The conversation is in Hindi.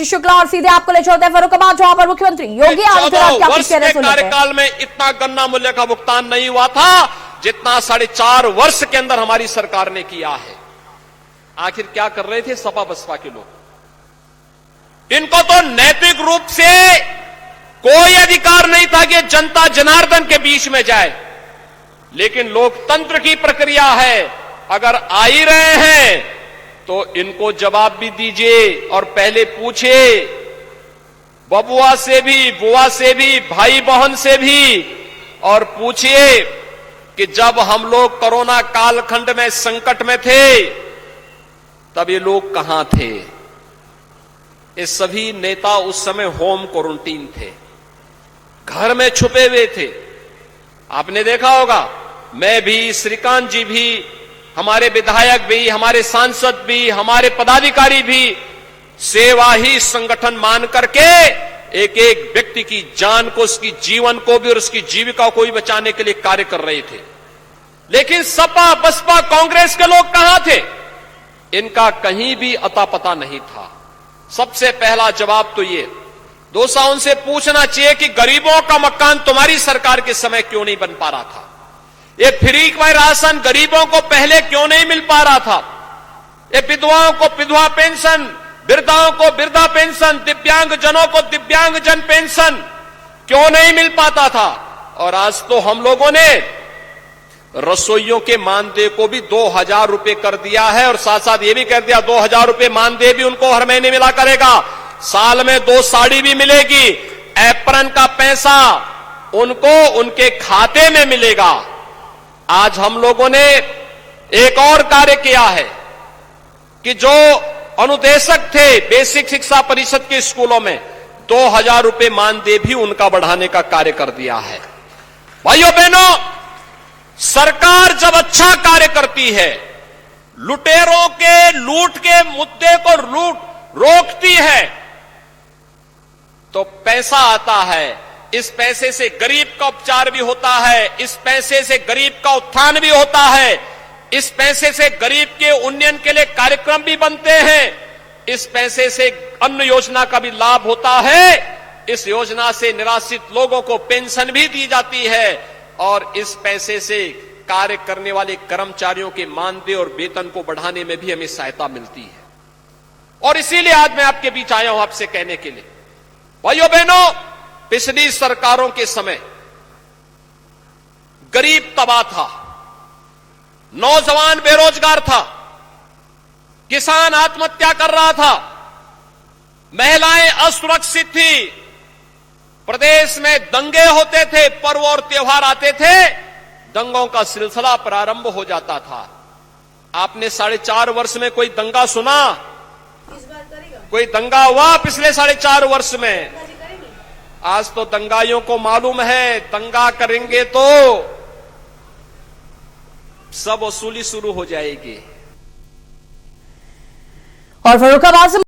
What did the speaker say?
शुक्ला और सीधे आपको ले चलते हैं फर्रुखाबाद, जहां पर मुख्यमंत्री योगी आदित्यनाथ के कार्यकाल में इतना गन्ना मूल्य का भुगतान नहीं हुआ था जितना 4.5 वर्ष के अंदर हमारी सरकार ने किया है। आखिर क्या कर रहे थे सपा बसपा के लोग? इनको तो नैतिक रूप से कोई अधिकार नहीं था कि जनता जनार्दन के बीच में जाए, लेकिन लोकतंत्र की प्रक्रिया है, अगर आ ही रहे हैं तो इनको जवाब भी दीजिए और पहले पूछे बबुआ से भी, बुआ से भी, भाई बहन से भी, और पूछिए कि जब हम लोग कोरोना कालखंड में संकट में थे तब ये लोग कहां थे? ये सभी नेता उस समय होम क्वारंटीन थे, घर में छुपे हुए थे। आपने देखा होगा, मैं भी, श्रीकांत जी भी, हमारे विधायक भी, हमारे सांसद भी, हमारे पदाधिकारी भी सेवा ही संगठन मान करके एक एक व्यक्ति की जान को, उसकी जीवन को भी और उसकी जीविका को भी बचाने के लिए कार्य कर रहे थे। लेकिन सपा बसपा कांग्रेस के लोग कहां थे? इनका कहीं भी अता पता नहीं था। सबसे पहला जवाब तो ये दोसा उनसे पूछना चाहिए कि गरीबों का मकान तुम्हारी सरकार के समय क्यों नहीं बन पा रहा था? ये फ्री का राशन गरीबों को पहले क्यों नहीं मिल पा रहा था? ये विधवाओं को विधवा पेंशन, वृद्धाओं को वृद्धा पेंशन, दिव्यांगजनों को दिव्यांगजन पेंशन क्यों नहीं मिल पाता था? और आज तो हम लोगों ने रसोइयों के मानदेय को भी 2000 रुपए कर दिया है, और साथ साथ ये भी कर दिया 2000 रुपए मानदेय भी उनको हर महीने मिला करेगा। साल में 2 साड़ी भी मिलेगी, एप्रन का पैसा उनको उनके खाते में मिलेगा। आज हम लोगों ने एक और कार्य किया है कि जो अनुदेशक थे बेसिक शिक्षा परिषद के स्कूलों में 2000 रुपए मानदेय भी उनका बढ़ाने का कार्य कर दिया है। भाइयों बहनों, सरकार जब अच्छा कार्य करती है, लुटेरों के लूट के मुद्दे को रोकती है, तो पैसा आता है। इस पैसे से गरीब का उपचार भी होता है, इस पैसे से गरीब का उत्थान भी होता है, इस पैसे से गरीब के उन्नयन के लिए कार्यक्रम भी बनते हैं, इस पैसे से अन्न योजना का भी लाभ होता है, इस योजना से निराश्रित लोगों को पेंशन भी दी जाती है, और इस पैसे से कार्य करने वाले कर्मचारियों के मानदेय और वेतन को बढ़ाने में भी हमें सहायता मिलती है। और इसीलिए आज मैं आपके बीच आया हूं आपसे कहने के लिए, भाइयों बहनों, पिछली सरकारों के समय गरीब तबाह था, नौजवान बेरोजगार था, किसान आत्महत्या कर रहा था, महिलाएं असुरक्षित थी, प्रदेश में दंगे होते थे, पर्व और त्योहार आते थे, दंगों का सिलसिला प्रारंभ हो जाता था। आपने 4.5 वर्ष में कोई दंगा सुना? कोई दंगा हुआ पिछले 4.5 वर्ष में? आज तो दंगाइयों को मालूम है दंगा करेंगे तो सब वसूली शुरू हो जाएगी। और फर्रुखाबाद से